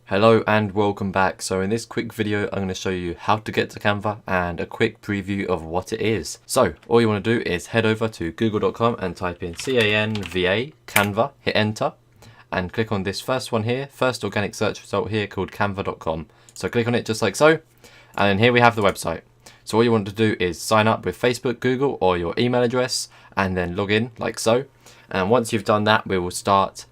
Hello and welcome back. So in this quick video I'm going to show you how to get to Canva and a quick preview of what it is. So all you want to do is head over to google.com and type in CANVA, Canva, hit enter and click on this first one here, first organic search result here called canva.com. So click on it just like so, and then here we have the website. So all you want to do is sign up with Facebook, Google or your email address and then log in like so. And once you've done that, we will start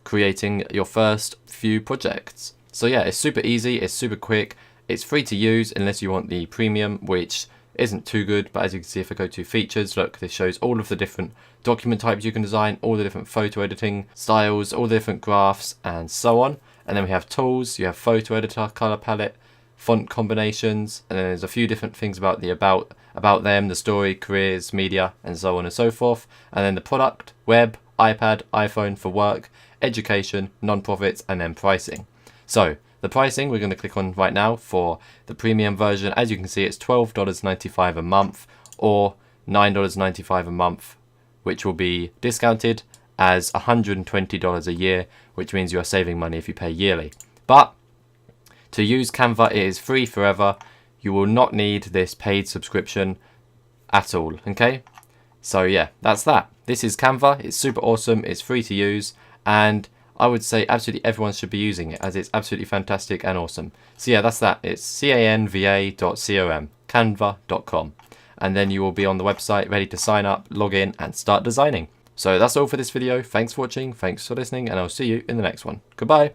creating your first few projects. So yeah, it's super easy, it's super quick, it's free to use unless you want the premium, which isn't too good, but as you can see, if I go to features, look, this shows all of the different document types you can design, all the different photo editing styles, all the different graphs and so on. And then we have tools, you have photo editor, color palette, font combinations, and then there's a few different things about the about them, the story, careers, media, and so on and so forth. And then the product, web, iPad, iPhone for work, education, non-profits, and then pricing. So the pricing we're going to click on right now for the premium version. As you can see, it's $12.95 a month or $9.95 a month, which will be discounted as $120 a year, which means you are saving money if you pay yearly. But to use Canva, it is free forever. You will not need this paid subscription at all, okay? So yeah, that's that. This is Canva. It's super awesome. It's free to use, and I would say absolutely everyone should be using it as it's absolutely fantastic and awesome. So yeah, that's that. It's canva.com, canva.com. And then you will be on the website ready to sign up, log in, and start designing. So that's all for this video. Thanks for watching, thanks for listening, and I'll see you in the next one. Goodbye.